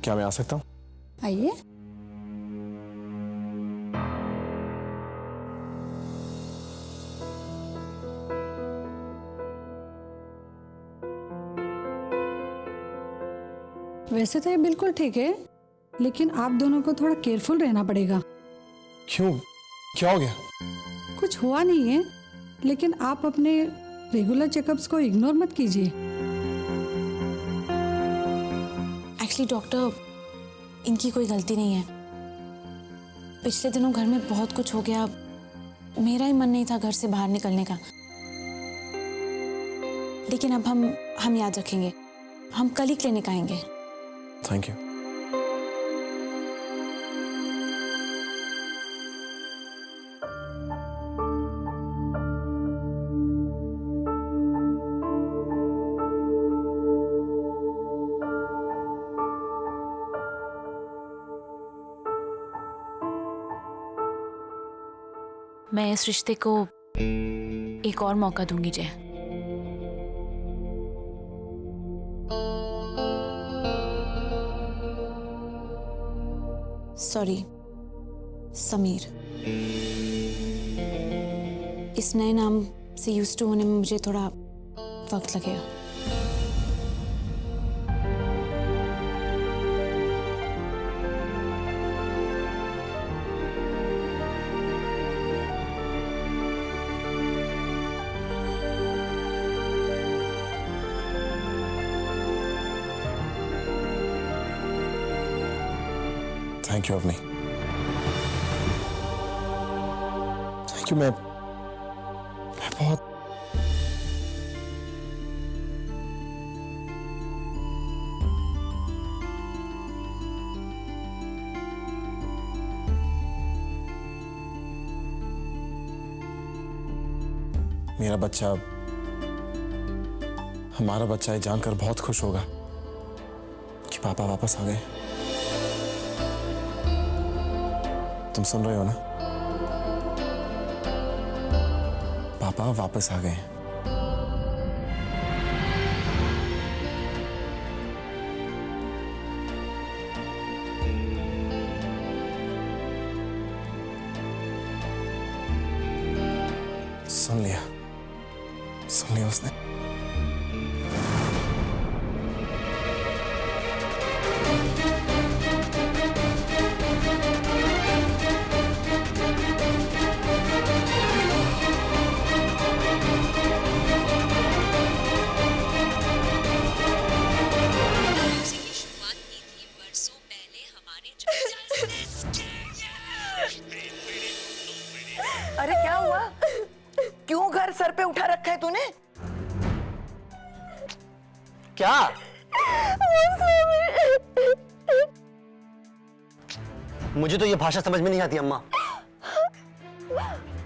क्या मैं आ सकता हूँ? आइए। वैसे तो ये बिल्कुल ठीक है, लेकिन आप दोनों को थोड़ा केयरफुल रहना पड़ेगा। क्यों? क्या हो गया? कुछ हुआ नहीं है, लेकिन आप अपने रेगुलर चेकअप्स को इग्नोर मत कीजिए। एक्चुअली डॉक्टर, इनकी कोई गलती नहीं है। पिछले दिनों घर में बहुत कुछ हो गया, मेरा ही मन नहीं था घर से बाहर निकलने का। लेकिन अब हम याद रखेंगे, हम कल ही क्लिनिक आएंगे। Thank you. मैं इस रिश्ते को एक और मौका दूंगी जय। सॉरी समीर, इस नए नाम से यूज्ड टू होने में मुझे थोड़ा वक्त लगेगा। Thank you Avani. Thank you. मैं बहुत मेरा बच्चा, हमारा बच्चा ये जानकर बहुत खुश होगा कि पापा वापस आ गए। तुम सुन रहे हो ना? पापा वापस आ गए हैं। सुन लिया उसने। अरे क्या हुआ? क्यों घर सर पे उठा रखा है तूने? क्या? मुझे तो ये भाषा समझ में नहीं आती अम्मा।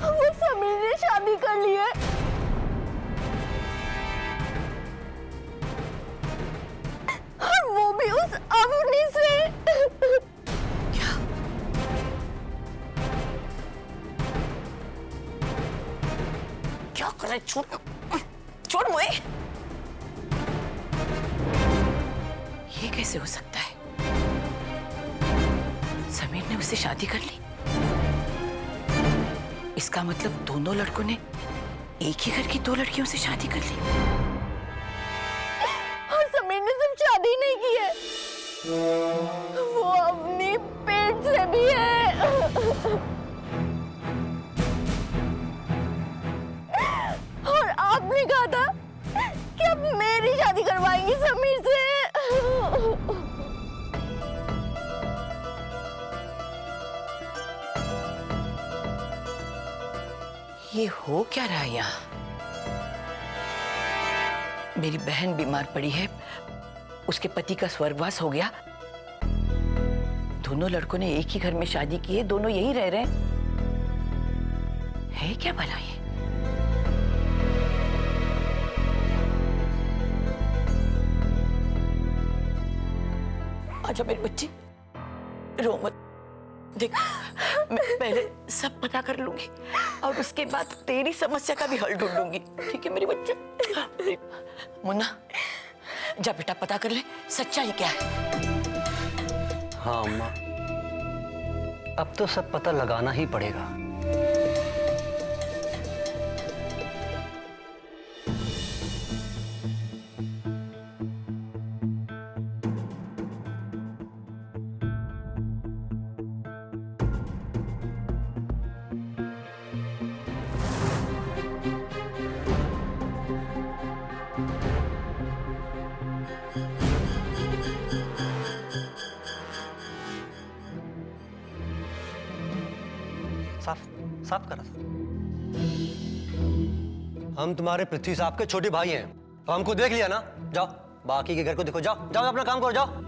वो समीर ने शादी कर ली है। और वो भी उस अवनी से। क्या कर रहा है? छोड़ मुझे। ये कैसे हो सकता है? समीर ने उससे शादी कर ली? इसका मतलब दोनों लड़कों ने एक ही घर की दो लड़कियों से शादी कर ली। और समीर ने सिर्फ शादी नहीं की है, वो अपनी पेट से भी है। और आपने कहा था कि अब मेरी शादी करवाएंगी समीर से। ये हो क्या रहा है यहाँ? मेरी बहन बीमार पड़ी है, उसके पति का स्वर्गवास हो गया, दोनों लड़कों ने एक ही घर में शादी की है, दोनों यही रह रहे हैं। है क्या भला ये? आजा मेरी बच्ची, रो मत। देख, मैं पहले सब पता कर लूंगी और उसके बाद तेरी समस्या का भी हल ढूंढूंगी, ठीक है मेरी बच्ची? मुन्ना, जा बेटा पता कर ले सच्चाई क्या है। हाँ अम्मा, अब तो सब पता लगाना ही पड़ेगा। साफ साफ करा। हम तुम्हारे पृथ्वी साहब के छोटे भाई हैं, तो हमको देख लिया ना। जाओ बाकी के घर को देखो, जाओ जाओ अपना काम करो, जाओ।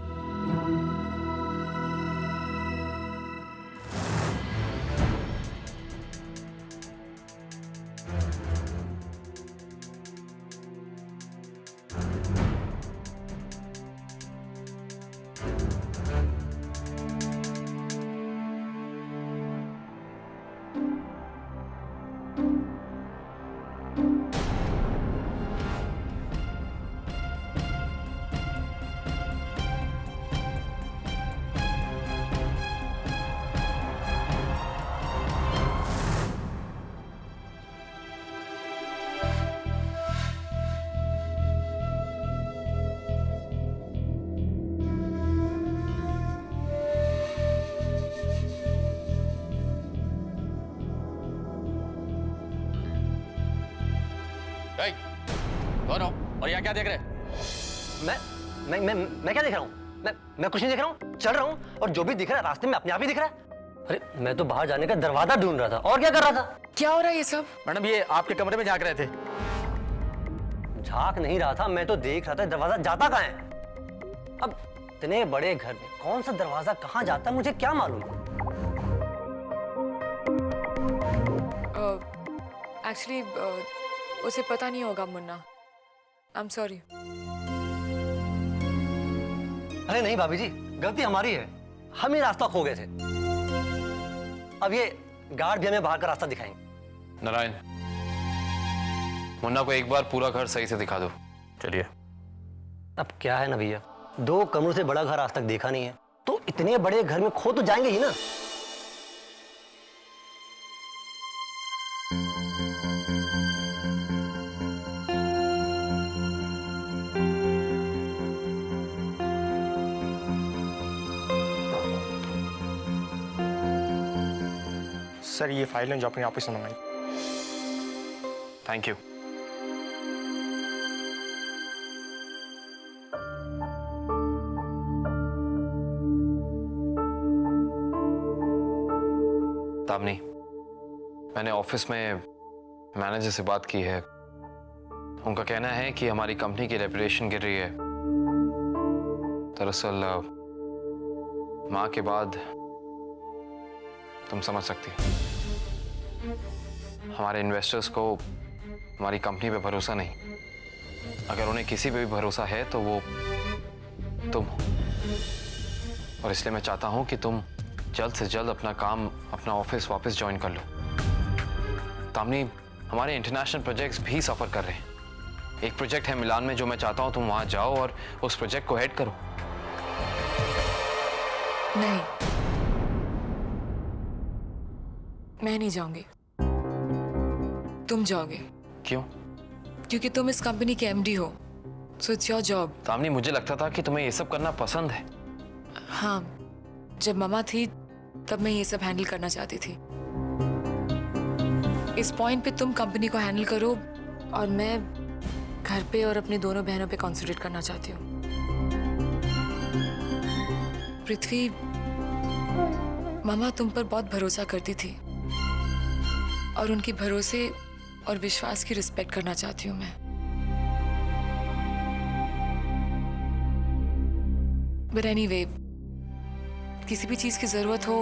कौन हो और यहाँ क्या देख रहे? मैं क्या देख रहा हूँ? मैं कुछ नहीं देख रहा हूँ, चल रहा हूँ और जो भी दिख रहा है रास्ते में अपने आप ही दिख रहा है। अरे मैं तो बाहर जाने का दरवाजा ढूंढ रहा था, और क्या कर रहा था? क्या हो रहा है ये सब? मैडम ये आपके कमरे में झांक रहे थे। झांक नहीं रहा था, मैं तो देख रहा था दरवाजा जाता कहाँ है। अब इतने बड़े घर में कौन सा दरवाजा कहाँ जाता है मुझे क्या मालूम। एक्चुअली उसे पता नहीं होगा मुन्ना, आई एम सॉरी। अरे नहीं भाभी जी, गलती हमारी है, हम ही रास्ता खो गए थे। अब ये गार्ड भी हमें बाहर का रास्ता दिखाएंगे। नारायण, मुन्ना को एक बार पूरा घर सही से दिखा दो। चलिए। अब क्या है ना भैया, 2 कमरों से बड़ा घर आज तक देखा नहीं है, तो इतने बड़े घर में खो तो जाएंगे ही ना। सर ये फाइल है जो अपने ऑफिस में मंगाई। Thank you. तामनी, मैंने ऑफिस में मैनेजर से बात की है। उनका कहना है कि हमारी कंपनी की रेपुटेशन गिर रही है। दरअसल माँ के बाद तुम समझ सकती हो, हमारे इन्वेस्टर्स को हमारी कंपनी पे भरोसा नहीं। अगर उन्हें किसी पे भी भरोसा है तो वो तुम हो। और इसलिए मैं चाहता हूं कि तुम जल्द से जल्द अपना काम, अपना ऑफिस वापस ज्वाइन कर लो। तामनी, हमारे इंटरनेशनल प्रोजेक्ट्स भी सफर कर रहे हैं। एक प्रोजेक्ट है मिलान में जो मैं चाहता हूं तुम वहां जाओ और उस प्रोजेक्ट को हेड करो। नहीं, मैं नहीं जाऊंगी, तुम जाओगे। क्यों? क्योंकि तुम इस कंपनी के एमडी हो, सो इट्स योर जॉब। तामनी, मुझे लगता था कि तुम्हें ये सब करना पसंद है। हाँ, जब मम्मा थी तब मैं ये सब हैंडल करना चाहती थी। इस पॉइंट पे तुम कंपनी को हैंडल करो और मैं घर पे और अपनी दोनों बहनों पे कॉन्सेंट्रेट करना चाहती हूँ। पृथ्वी, मम्मा तुम पर बहुत भरोसा करती थी और उनकी भरोसे और विश्वास की रिस्पेक्ट करना चाहती हूँ मैं। बट एनीवे, किसी भी चीज की जरूरत हो,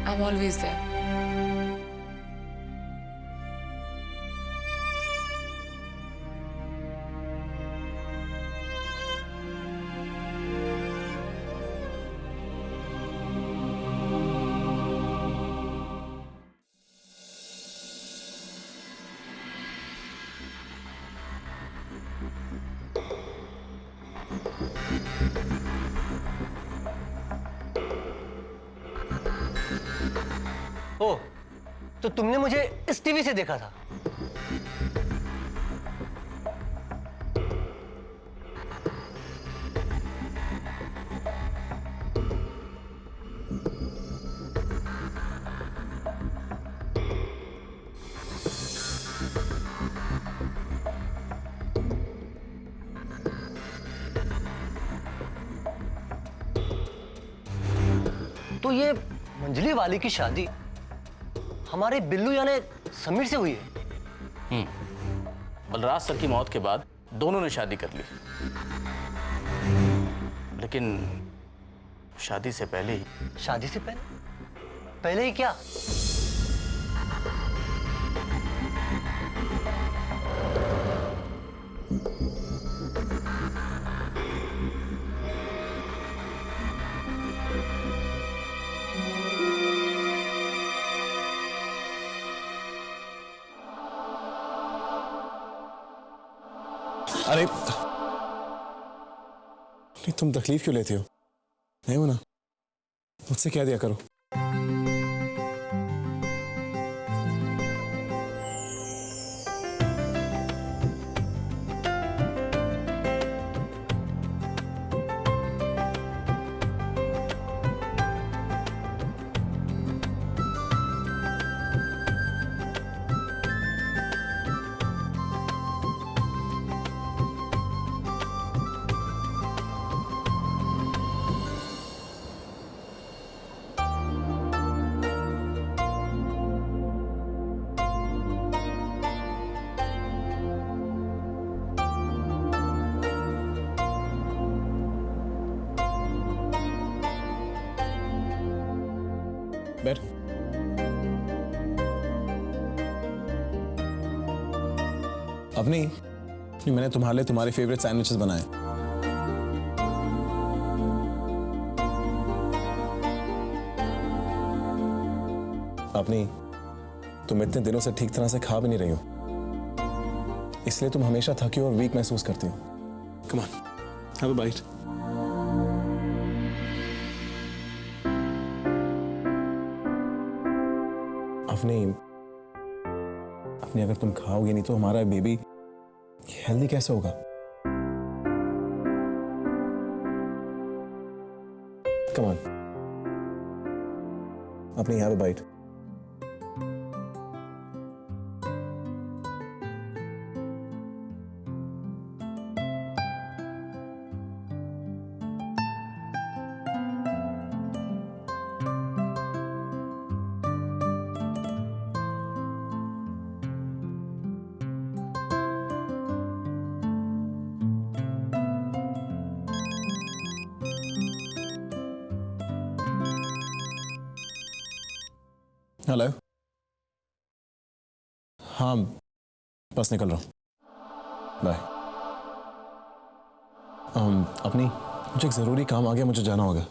आई एम ऑलवेज देयर। ओह, तो तुमने मुझे इस टीवी से देखा था? तो ये मंजली वाली की शादी हमारे बिल्लू यानी समीर से हुई है? बलराज सर की मौत के बाद दोनों ने शादी कर ली, लेकिन शादी से पहले ही। शादी से पहले? पहले ही क्या? अरे नहीं, तुम तकलीफ क्यों लेते हो? नहीं हो ना, मुझसे कह दिया करो। बैठ। अपनी मैंने तुम्हारे लिए तुम्हारे फेवरेट सैंडविचेस बनाए। अपनी तुम इतने दिनों से ठीक तरह से खा भी नहीं रही हो, इसलिए तुम हमेशा थकी और वीक महसूस करती हो। Come on, have a bite. अपनी अगर तुम खाओगे नहीं तो हमारा बेबी हेल्दी कैसे होगा? कम ऑन, अपनी हैव अ बाइट। हेलो। हाँ, बस निकल रहा हूँ, बाय। अपनी मुझे एक जरूरी काम आ गया, मुझे जाना होगा।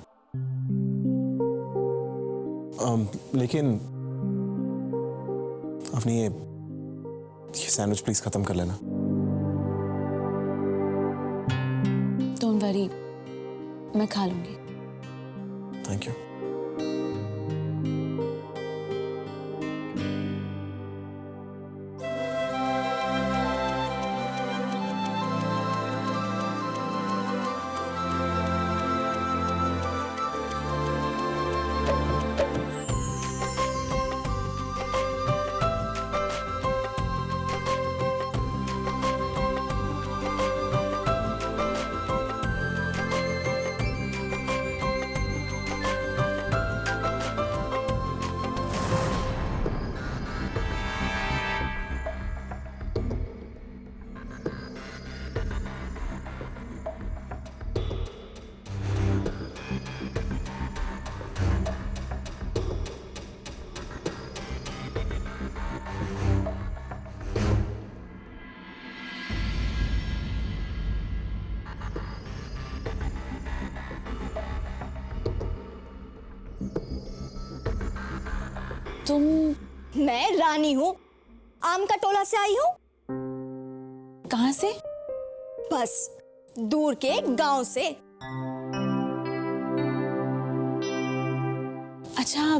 लेकिन अपनी ये सैंडविच प्लीज खत्म कर लेना। डोंट वरी, मैं खा लूंगी। Thank you. तुम? मैं रानी हूँ, आम का टोला से आई हूँ। कहाँ से? बस दूर के गांव से। अच्छा,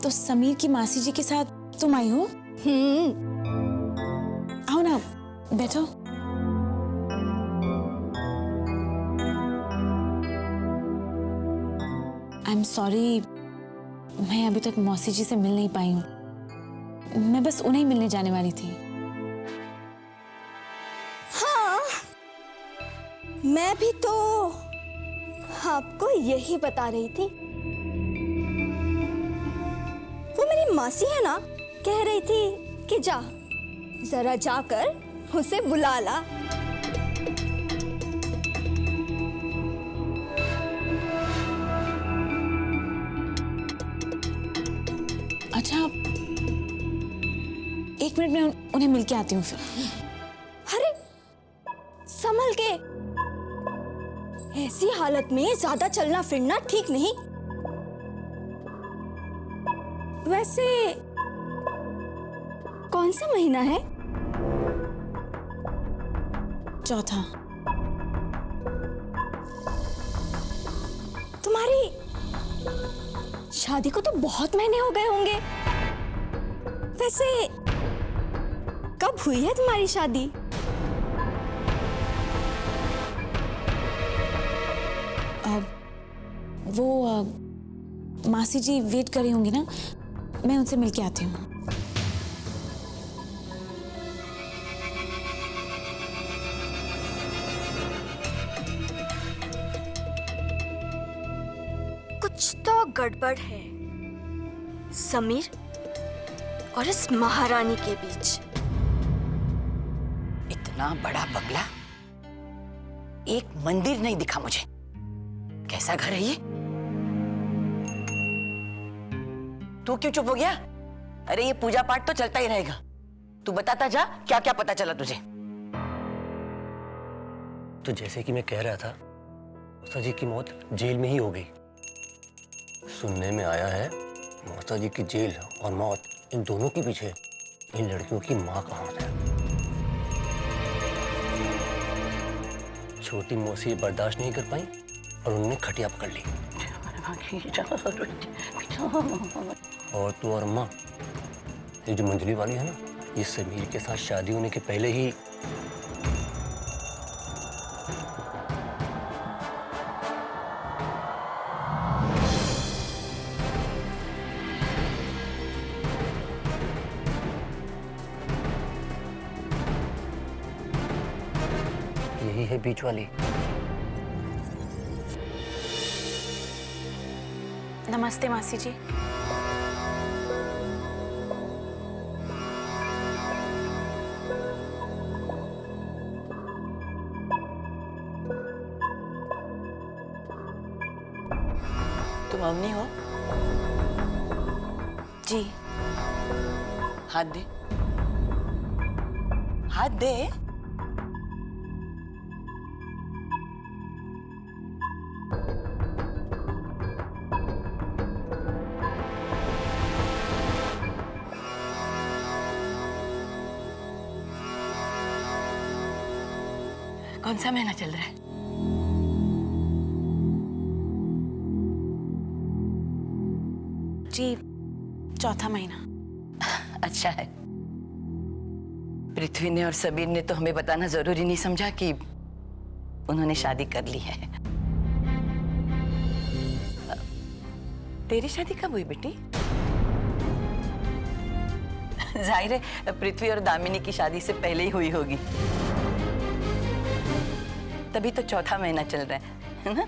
तो समीर की मासी जी के साथ तुम आई हो? आओ ना, बैठो। आई एम सॉरी, मैं अभी तक मौसी जी से मिल नहीं पाई हूँ। मैं बस उन्हें ही मिलने जाने वाली थी। हाँ, मैं भी तो आपको यही बता रही थी। वो मेरी मासी है ना, कह रही थी कि जा जरा जाकर उसे बुला ला। अच्छा, एक मिनट में उन्हें मिल के आती हूँ फिर। अरे संभल के, ऐसी हालत में ज्यादा चलना फिरना ठीक नहीं। वैसे कौन सा महीना है? चौथा। तुम्हारी शादी को तो बहुत महीने हो गए होंगे। वैसे कब हुई है तुम्हारी शादी? मासी जी वेट कर रही होंगी ना, मैं उनसे मिल के आती हूँ। कुछ तो गड़बड़ है समीर और इस महारानी के बीच। इतना बड़ा बंगला, एक मंदिर नहीं दिखा मुझे। कैसा घर है ये? तू क्यों चुप हो गया? अरे ये पूजा पाठ तो चलता ही रहेगा। तू बताता जा, क्या क्या पता चला तुझे? तो जैसे कि मैं कह रहा था, मौसा जी की मौत जेल में ही हो गई। सुनने में आया है मौसा जी की जेल और मौत, इन दोनों के पीछे इन लड़कियों की माँ का हाथ है। छोटी मौसी बर्दाश्त नहीं कर पाई और उन्होंने खटिया पकड़ ली। और तू और माँ, ये जो मंजली वाली है ना, ये समीर के साथ शादी होने के पहले ही यही है बीच वाली। नमस्ते मासी जी। तुम अवनी हो? जी। हाथ दे, हाथ दे। कौन सा महीना चल रहा है? जी, चौथा महीना। अच्छा है। पृथ्वी ने और सबीर ने तो हमें बताना जरूरी नहीं समझा कि उन्होंने शादी कर ली है। तेरी शादी कब हुई बेटी? जाहिर है पृथ्वी और दामिनी की शादी से पहले ही हुई होगी, तभी तो चौथा महीना चल रहा है ना?